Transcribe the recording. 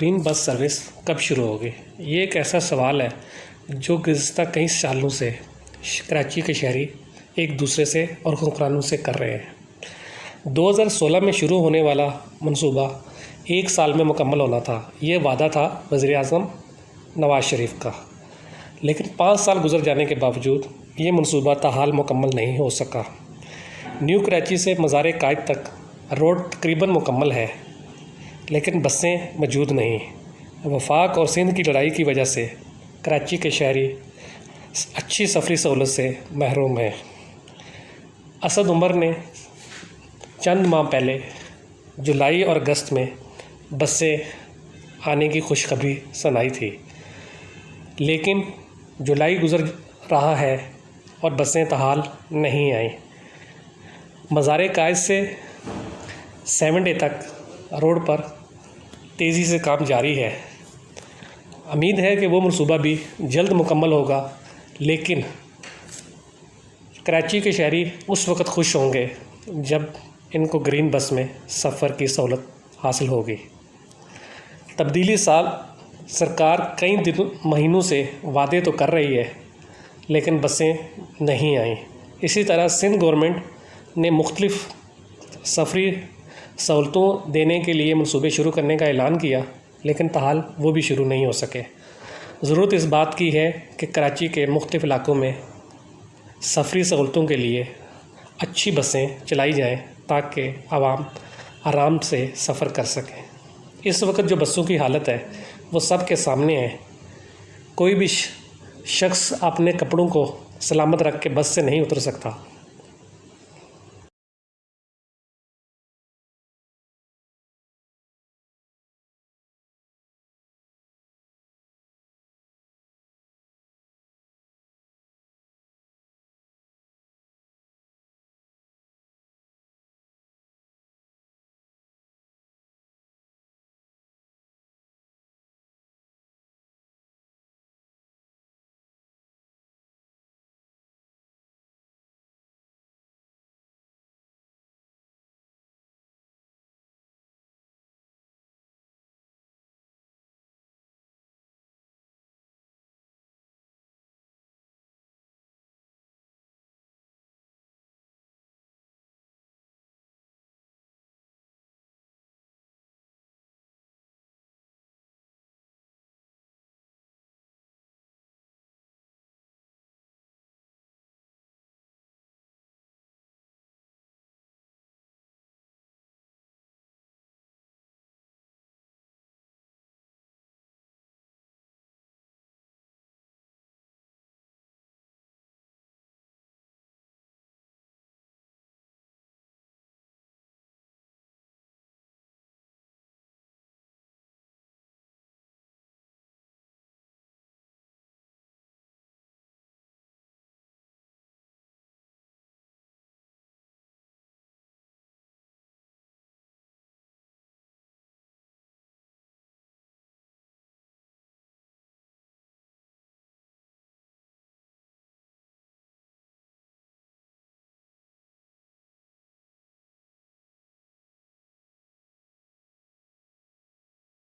Green bus service कब शुरू होगी? ये एक ऐसा सवाल है जो गुज़िस्ता कई सालों से कराची के शहरी एक दूसरे से और हुक्मरानों से कर रहे हैं। 2016 में शुरू होने वाला मंसूबा 1 साल में मुकम्मल होना था। ये वादा था वज़ीर-ए-आज़म नवाज़ शरीफ का, लेकिन 5 साल गुजर जाने के बावजूद ये मंसूबा ताहाल मुकम्मल नहीं हो सका। न्यू कराची से मज़ार कायद तक रोड तकरीबन मुकम्मल है, लेकिन बसें मौजूद नहीं। वफाक और सिंध की लड़ाई की वजह से कराची के शहरी अच्छी सफरी सहूलत से महरूम हैं। असद उमर ने चंद माह पहले जुलाई और अगस्त में बसें आने की खुशखबरी सुनाई थी, लेकिन जुलाई गुज़र रहा है और बसें ताहाल नहीं आईं। मज़ार कायद से 7 डे तक रोड पर तेज़ी से काम जारी है। उम्मीद है कि वो मंसूबा भी जल्द मुकम्मल होगा, लेकिन कराची के शहरी उस वक़्त खुश होंगे जब इनको ग्रीन बस में सफ़र की सहूलत हासिल होगी। तब्दीली साल सरकार कई महीनों से वादे तो कर रही है, लेकिन बसें नहीं आईं। इसी तरह सिंध गवर्नमेंट ने मुख्तलिफ़ सफरी सहूलतों देने के लिए मंसूबे शुरू करने का ऐलान किया, लेकिन ताहाल वो भी शुरू नहीं हो सके। ज़रूरत इस बात की है कि कराची के मुख्तलिफ़ इलाकों में सफरी सहूलतों के लिए अच्छी बसें चलाई जाएं ताकि आवाम आराम से सफ़र कर सकें। इस वक्त जो बसों की हालत है वो सब के सामने है। कोई भी शख्स अपने कपड़ों को सलामत रख के बस से नहीं उतर सकता।